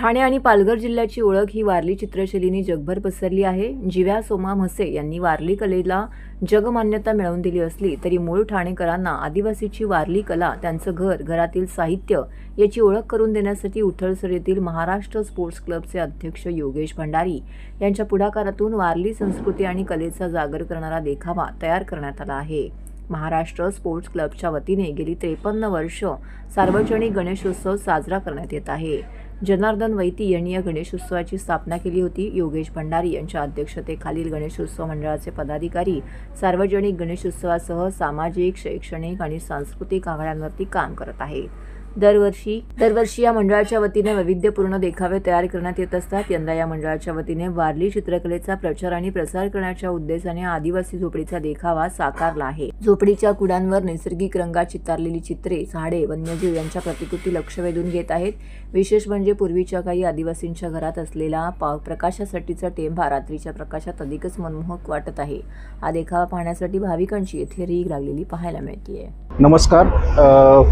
ठाणे आणि पालघर जिल्ह्याची ओळख ही वारली चित्रशैलीने जगभर पसरली आहे। जिव्या सोमा म्हसे यांनी वारली कलेला जगमान्यता मिळवून दिली असली तरी मूळ ठाणेकरांना आदिवासीची वारली कला, त्यांचं घर, घरातील साहित्य याची ओळख करून देण्यासाठी उठळसर येथील महाराष्ट्र स्पोर्ट्स क्लबचे अध्यक्ष योगेश भंडारी यांच्या पुढाकारातून वारली संस्कृती आणि कलेचा जागर करणारा देखावा तयार करण्यात आला आहे। महाराष्ट्र स्पोर्ट्स क्लबच्या वतीने गेली 53 वर्ष सार्वजनिक गणेशोत्सव साजरा करण्यात येत आहे। जनार्दन वैती यांनी या गणेशोत्सवाची स्थापना केली होती। योगेश भंडारी यांच्या अध्यक्षतेखालील गणेशोत्सव मंडळाचे पदाधिकारी सार्वजनिक गणेशोत्सवासह सामाजिक, शैक्षणिक आणि सांस्कृतिक आघाड्यांवरती काम करत आहेत। दरवर्षी या मंडळाच्या वतीने वैविध्यपूर्ण देखावे तयार करण्यात येत असतात। यंदा या मंडळाच्या वतीने वारली चित्रकलेचा प्रचार आणि प्रसार करण्याच्या उद्देशाने आदिवासी झोपडीचा देखावा साकारला आहे। झोपडीच्या कुडांवर नैसर्गिक रंगात चितारलेली चित्रे, झाडे, वन्यजीव यांच्या प्रतिकृती लक्ष वेधून घेत आहेत। विशेष म्हणजे पूर्वीच्या काही आदिवासींच्या घरात असलेला प्रकाशासाठीचा टेंभा रात्रीच्या प्रकाशात अधिकच मनमोहक वाटत आहे। हा देखावा पाहण्यासाठी भाविकांची येथे रीघ लागलेली पाहायला मिळते। नमस्कार,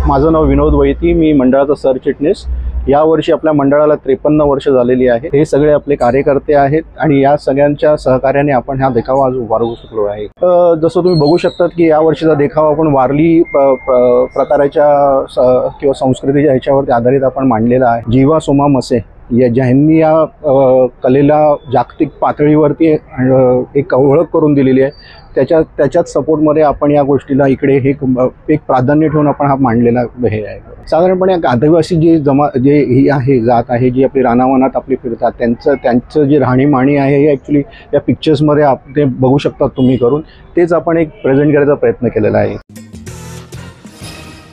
माझं नाव विनोद वैती, मी मंडळाचा सरचिटणीस। यावर्षी आपल्या मंडळाला 53 वर्ष झालेली आहे। हे सगळे आपले कार्यकर्ते आहेत आणि या सगळ्यांच्या सहकार्याने आपण हा देखावा आज उभारू शकलो आहे। जसं तुम्ही बघू शकतात की या वर्षीचा देखावा आपण वारली प्रकाराच्या किंवा संस्कृतीच्या ह्याच्यावरती आधारित आपण मांडलेला आहे। जिवा सोमा म्हसे ज्यांनी या कलेला जागतिक पातळीवरती एक ओळख करून दिलेली आहे, त्याच्याच सपोर्टमध्ये आपण या गोष्टीला इकडे एक प्राधान्य ठेवून आपण हा मांडलेला हे आहे। साधारणपणे आदिवासी जे ही आहे जात आहे, जी आपली रानावनात आपली फिरतात, त्यांचं जे राहणीमाणी आहे हे ॲक्च्युली या पिक्चर्समध्ये ते बघू शकतात तुम्ही करून, तेच आपण एक प्रेझेंट करायचा प्रयत्न केलेला आहे।